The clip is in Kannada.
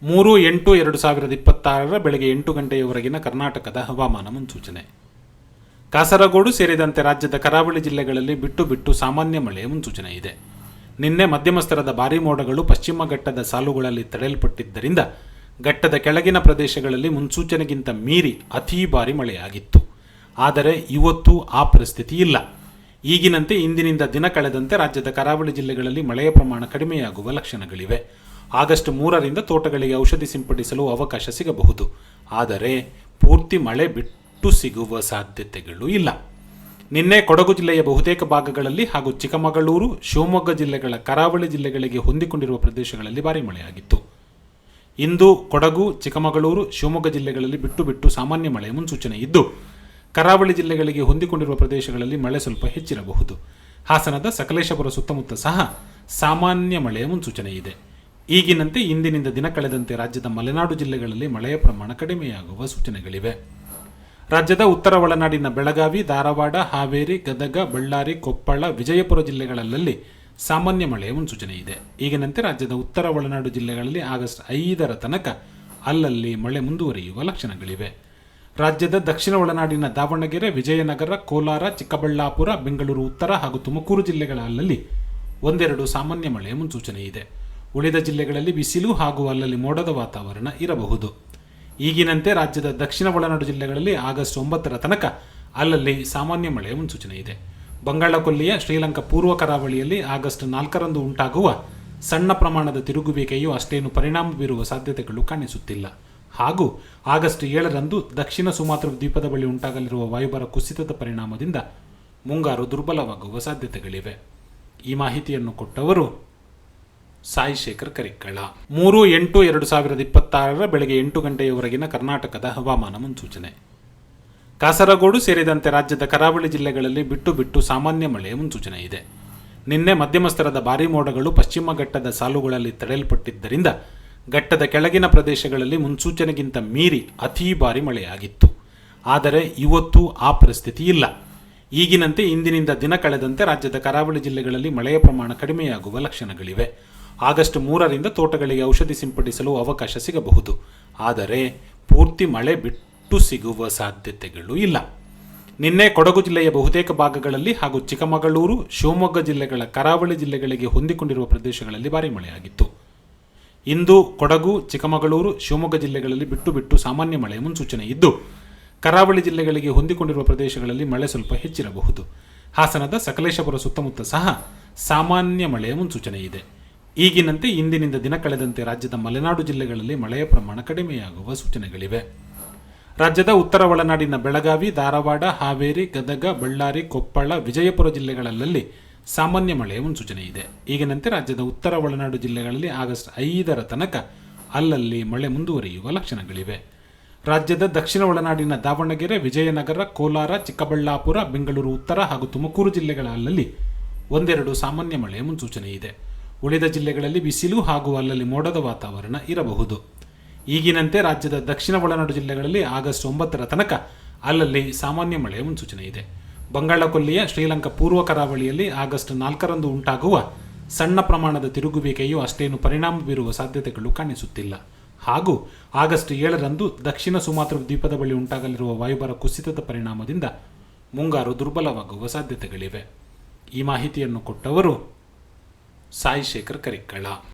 3-8-2026 ಬೆಳಗ್ಗೆ 8 ಗಂಟೆಯವರೆಗಿನ ಕರ್ನಾಟಕದ ಹವಾಮಾನ ಮುನ್ಸೂಚನೆ. ಕಾಸರಗೋಡು ಸೇರಿದಂತೆ ರಾಜ್ಯದ ಕರಾವಳಿ ಜಿಲ್ಲೆಗಳಲ್ಲಿ ಬಿಟ್ಟು ಬಿಟ್ಟು ಸಾಮಾನ್ಯ ಮಳೆಯ ಮುನ್ಸೂಚನೆ ಇದೆ. ನಿನ್ನೆ ಮಧ್ಯಮ ಸ್ತರದ ಭಾರೀ ಮೋಡಗಳು ಪಶ್ಚಿಮ ಘಟ್ಟದ ಸಾಲುಗಳಲ್ಲಿ ತಡೆಯಲ್ಪಟ್ಟಿದ್ದರಿಂದ ಘಟ್ಟದ ಕೆಳಗಿನ ಪ್ರದೇಶಗಳಲ್ಲಿ ಮುನ್ಸೂಚನೆಗಿಂತ ಮೀರಿ ಅತೀ ಭಾರಿ ಮಳೆಯಾಗಿತ್ತು. ಆದರೆ ಇವತ್ತು ಆ ಪರಿಸ್ಥಿತಿ ಇಲ್ಲ. ಈಗಿನಂತೆ ಇಂದಿನಿಂದ ದಿನ ಕಳೆದಂತೆ ರಾಜ್ಯದ ಕರಾವಳಿ ಜಿಲ್ಲೆಗಳಲ್ಲಿ ಮಳೆಯ ಪ್ರಮಾಣ ಕಡಿಮೆಯಾಗುವ ಲಕ್ಷಣಗಳಿವೆ. ಆಗಸ್ಟ್ 3ರಿಂದ ತೋಟಗಳಿಗೆ ಔಷಧಿ ಸಿಂಪಡಿಸಲು ಅವಕಾಶ ಸಿಗಬಹುದು. ಆದರೆ ಪೂರ್ತಿ ಮಳೆ ಬಿಟ್ಟು ಸಿಗುವ ಸಾಧ್ಯತೆಗಳು ಇಲ್ಲ. ನಿನ್ನೆ ಕೊಡಗು ಜಿಲ್ಲೆಯ ಬಹುತೇಕ ಭಾಗಗಳಲ್ಲಿ ಹಾಗೂ ಚಿಕ್ಕಮಗಳೂರು, ಶಿವಮೊಗ್ಗ ಜಿಲ್ಲೆಗಳ ಕರಾವಳಿ ಜಿಲ್ಲೆಗಳಿಗೆ ಹೊಂದಿಕೊಂಡಿರುವ ಪ್ರದೇಶಗಳಲ್ಲಿ ಭಾರೀ ಮಳೆಯಾಗಿತ್ತು. ಇಂದು ಕೊಡಗು, ಚಿಕ್ಕಮಗಳೂರು, ಶಿವಮೊಗ್ಗ ಜಿಲ್ಲೆಗಳಲ್ಲಿ ಬಿಟ್ಟು ಬಿಟ್ಟು ಸಾಮಾನ್ಯ ಮಳೆಯ ಮುನ್ಸೂಚನೆ ಇದ್ದು, ಕರಾವಳಿ ಜಿಲ್ಲೆಗಳಿಗೆ ಹೊಂದಿಕೊಂಡಿರುವ ಪ್ರದೇಶಗಳಲ್ಲಿ ಮಳೆ ಸ್ವಲ್ಪ ಹೆಚ್ಚಿರಬಹುದು. ಹಾಸನದ ಸಕಲೇಶಪುರ ಸುತ್ತಮುತ್ತ ಸಹ ಸಾಮಾನ್ಯ ಮಳೆಯ ಮುನ್ಸೂಚನೆ ಇದೆ. ಈಗಿನಂತೆ ಇಂದಿನಿಂದ ದಿನ ಕಳೆದಂತೆ ರಾಜ್ಯದ ಮಲೆನಾಡು ಜಿಲ್ಲೆಗಳಲ್ಲಿ ಮಳೆಯ ಪ್ರಮಾಣ ಕಡಿಮೆಯಾಗುವ ಸೂಚನೆಗಳಿವೆ. ರಾಜ್ಯದ ಉತ್ತರ ಒಳನಾಡಿನ ಬೆಳಗಾವಿ, ಧಾರವಾಡ, ಹಾವೇರಿ, ಗದಗ, ಬಳ್ಳಾರಿ, ಕೊಪ್ಪಳ, ವಿಜಯಪುರ ಜಿಲ್ಲೆಗಳಲ್ಲಿ ಸಾಮಾನ್ಯ ಮಳೆಯ ಮುನ್ಸೂಚನೆ ಇದೆ. ಈಗಿನಂತೆ ರಾಜ್ಯದ ಉತ್ತರ ಒಳನಾಡು ಜಿಲ್ಲೆಗಳಲ್ಲಿ ಆಗಸ್ಟ್ 5ರ ತನಕ ಅಲ್ಲಲ್ಲಿ ಮಳೆ ಮುಂದುವರಿಯುವ ಲಕ್ಷಣಗಳಿವೆ. ರಾಜ್ಯದ ದಕ್ಷಿಣ ಒಳನಾಡಿನ ದಾವಣಗೆರೆ, ವಿಜಯನಗರ, ಕೋಲಾರ, ಚಿಕ್ಕಬಳ್ಳಾಪುರ, ಬೆಂಗಳೂರು ಉತ್ತರ ಹಾಗೂ ತುಮಕೂರು ಜಿಲ್ಲೆಗಳ ಅಲ್ಲಲ್ಲಿ ಒಂದೆರಡು ಸಾಮಾನ್ಯ ಮಳೆಯ ಮುನ್ಸೂಚನೆ ಇದೆ. ಉಳಿದ ಜಿಲ್ಲೆಗಳಲ್ಲಿ ಬಿಸಿಲು ಹಾಗೂ ಅಲ್ಲಲ್ಲಿ ಮೋಡದ ವಾತಾವರಣ ಇರಬಹುದು. ಈಗಿನಂತೆ ರಾಜ್ಯದ ದಕ್ಷಿಣ ಒಳನಾಡು ಜಿಲ್ಲೆಗಳಲ್ಲಿ ಆಗಸ್ಟ್ 9ರ ತನಕ ಅಲ್ಲಲ್ಲಿ ಸಾಮಾನ್ಯ ಮಳೆಯ ಮುನ್ಸೂಚನೆ ಇದೆ. ಬಂಗಾಳಕೊಲ್ಲಿಯ ಶ್ರೀಲಂಕಾ ಪೂರ್ವ ಕರಾವಳಿಯಲ್ಲಿ ಆಗಸ್ಟ್ 4ರಂದು ಉಂಟಾಗುವ ಸಣ್ಣ ಪ್ರಮಾಣದ ತಿರುಗುವಿಕೆಯು ಅಷ್ಟೇನು ಪರಿಣಾಮ ಬೀರುವ ಸಾಧ್ಯತೆಗಳು ಕಾಣಿಸುತ್ತಿಲ್ಲ. ಹಾಗೂ ಆಗಸ್ಟ್ 7ರಂದು ದಕ್ಷಿಣ ಸುಮಾತ್ರ ದ್ವೀಪದ ಬಳಿ ಉಂಟಾಗಲಿರುವ ವಾಯುಭಾರ ಕುಸಿತದ ಪರಿಣಾಮದಿಂದ ಮುಂಗಾರು ದುರ್ಬಲವಾಗುವ ಸಾಧ್ಯತೆಗಳಿವೆ. ಈ ಮಾಹಿತಿಯನ್ನು ಕೊಟ್ಟವರು ಸಾಯಿ ಶೇಖರ್ ಕರಿಕ್ಕಳ. 3-8-2026 ಬೆಳಗ್ಗೆ 8 ಗಂಟೆಯವರೆಗಿನ ಕರ್ನಾಟಕದ ಹವಾಮಾನ ಮುನ್ಸೂಚನೆ. ಕಾಸರಗೋಡು ಸೇರಿದಂತೆ ರಾಜ್ಯದ ಕರಾವಳಿ ಜಿಲ್ಲೆಗಳಲ್ಲಿ ಬಿಟ್ಟು ಬಿಟ್ಟು ಸಾಮಾನ್ಯ ಮಳೆಯ ಮುನ್ಸೂಚನೆ ಇದೆ. ನಿನ್ನೆ ಮಧ್ಯಮ ಸ್ತರದ ಭಾರೀ ಮೋಡಗಳು ಪಶ್ಚಿಮ ಘಟ್ಟದ ಸಾಲುಗಳಲ್ಲಿ ತಡೆಯಲ್ಪಟ್ಟಿದ್ದರಿಂದ ಘಟ್ಟದ ಕೆಳಗಿನ ಪ್ರದೇಶಗಳಲ್ಲಿ ಮುನ್ಸೂಚನೆಗಿಂತ ಮೀರಿ ಅತೀ ಭಾರಿ ಮಳೆಯಾಗಿತ್ತು. ಆದರೆ ಇವತ್ತು ಆ ಪರಿಸ್ಥಿತಿ ಇಲ್ಲ. ಈಗಿನಂತೆ ಇಂದಿನಿಂದ ದಿನ ಕಳೆದಂತೆ ರಾಜ್ಯದ ಕರಾವಳಿ ಜಿಲ್ಲೆಗಳಲ್ಲಿ ಮಳೆಯ ಪ್ರಮಾಣ ಕಡಿಮೆಯಾಗುವ ಲಕ್ಷಣಗಳಿವೆ. ಆಗಸ್ಟ್ 3ರಿಂದ ತೋಟಗಳಿಗೆ ಔಷಧಿ ಸಿಂಪಡಿಸಲು ಅವಕಾಶ ಸಿಗಬಹುದು. ಆದರೆ ಪೂರ್ತಿ ಮಳೆ ಬಿಟ್ಟು ಸಿಗುವ ಸಾಧ್ಯತೆಗಳು ಇಲ್ಲ. ನಿನ್ನೆ ಕೊಡಗು ಜಿಲ್ಲೆಯ ಬಹುತೇಕ ಭಾಗಗಳಲ್ಲಿ ಹಾಗೂ ಚಿಕ್ಕಮಗಳೂರು, ಶಿವಮೊಗ್ಗ ಜಿಲ್ಲೆಗಳ ಕರಾವಳಿ ಜಿಲ್ಲೆಗಳಿಗೆ ಹೊಂದಿಕೊಂಡಿರುವ ಪ್ರದೇಶಗಳಲ್ಲಿ ಭಾರೀ ಮಳೆಯಾಗಿತ್ತು. ಇಂದು ಕೊಡಗು, ಚಿಕ್ಕಮಗಳೂರು, ಶಿವಮೊಗ್ಗ ಜಿಲ್ಲೆಗಳಲ್ಲಿ ಬಿಟ್ಟು ಬಿಟ್ಟು ಸಾಮಾನ್ಯ ಮಳೆಯ ಮುನ್ಸೂಚನೆ ಇದ್ದು, ಕರಾವಳಿ ಜಿಲ್ಲೆಗಳಿಗೆ ಹೊಂದಿಕೊಂಡಿರುವ ಪ್ರದೇಶಗಳಲ್ಲಿ ಮಳೆ ಸ್ವಲ್ಪ ಹೆಚ್ಚಿರಬಹುದು. ಹಾಸನದ ಸಕಲೇಶಪುರ ಸುತ್ತಮುತ್ತ ಸಹ ಸಾಮಾನ್ಯ ಮಳೆಯ ಮುನ್ಸೂಚನೆ ಇದೆ. ಈಗಿನಂತೆ ಇಂದಿನಿಂದ ದಿನ ಕಳೆದಂತೆ ರಾಜ್ಯದ ಮಲೆನಾಡು ಜಿಲ್ಲೆಗಳಲ್ಲಿ ಮಳೆಯ ಪ್ರಮಾಣ ಕಡಿಮೆಯಾಗುವ ಸೂಚನೆಗಳಿವೆ. ರಾಜ್ಯದ ಉತ್ತರ ಒಳನಾಡಿನ ಬೆಳಗಾವಿ, ಧಾರವಾಡ, ಹಾವೇರಿ, ಗದಗ, ಬಳ್ಳಾರಿ, ಕೊಪ್ಪಳ, ವಿಜಯಪುರ ಜಿಲ್ಲೆಗಳಲ್ಲಿ ಸಾಮಾನ್ಯ ಮಳೆಯ ಮುನ್ಸೂಚನೆ ಇದೆ. ಈಗಿನಂತೆ ರಾಜ್ಯದ ಉತ್ತರ ಒಳನಾಡು ಜಿಲ್ಲೆಗಳಲ್ಲಿ ಆಗಸ್ಟ್ 5ರ ತನಕ ಅಲ್ಲಲ್ಲಿ ಮಳೆ ಮುಂದುವರಿಯುವ ಲಕ್ಷಣಗಳಿವೆ. ರಾಜ್ಯದ ದಕ್ಷಿಣ ಒಳನಾಡಿನ ದಾವಣಗೆರೆ, ವಿಜಯನಗರ, ಕೋಲಾರ, ಚಿಕ್ಕಬಳ್ಳಾಪುರ, ಬೆಂಗಳೂರು ಉತ್ತರ ಹಾಗೂ ತುಮಕೂರು ಜಿಲ್ಲೆಗಳ ಅಲ್ಲಲ್ಲಿ ಒಂದೆರಡು ಸಾಮಾನ್ಯ ಮಳೆಯ ಮುನ್ಸೂಚನೆ ಇದೆ. ಉಳಿದ ಜಿಲ್ಲೆಗಳಲ್ಲಿ ಬಿಸಿಲು ಹಾಗೂ ಅಲ್ಲಲ್ಲಿ ಮೋಡದ ವಾತಾವರಣ ಇರಬಹುದು. ಈಗಿನಂತೆ ರಾಜ್ಯದ ದಕ್ಷಿಣ ಒಳನಾಡು ಜಿಲ್ಲೆಗಳಲ್ಲಿ ಆಗಸ್ಟ್ 9ರ ತನಕ ಅಲ್ಲಲ್ಲಿ ಸಾಮಾನ್ಯ ಮಳೆಯ ಮುನ್ಸೂಚನೆ ಇದೆ. ಬಂಗಾಳಕೊಲ್ಲಿಯ ಶ್ರೀಲಂಕಾ ಪೂರ್ವ ಕರಾವಳಿಯಲ್ಲಿ ಆಗಸ್ಟ್ 4ರಂದು ಉಂಟಾಗುವ ಸಣ್ಣ ಪ್ರಮಾಣದ ತಿರುಗುವಿಕೆಯು ಅಷ್ಟೇನು ಪರಿಣಾಮ ಬೀರುವ ಸಾಧ್ಯತೆಗಳು ಕಾಣಿಸುತ್ತಿಲ್ಲ. ಹಾಗೂ ಆಗಸ್ಟ್ 7ರಂದು ದಕ್ಷಿಣ ಸುಮಾತ್ರ ದ್ವೀಪದ ಬಳಿ ಉಂಟಾಗಲಿರುವ ವಾಯುಭಾರ ಕುಸಿತದ ಪರಿಣಾಮದಿಂದ ಮುಂಗಾರು ದುರ್ಬಲವಾಗುವ ಸಾಧ್ಯತೆಗಳಿವೆ. ಈ ಮಾಹಿತಿಯನ್ನು ಕೊಟ್ಟವರು ಸಾಯಿ ಶೇಖರ್ ಕರಿಕ್ಕಳ.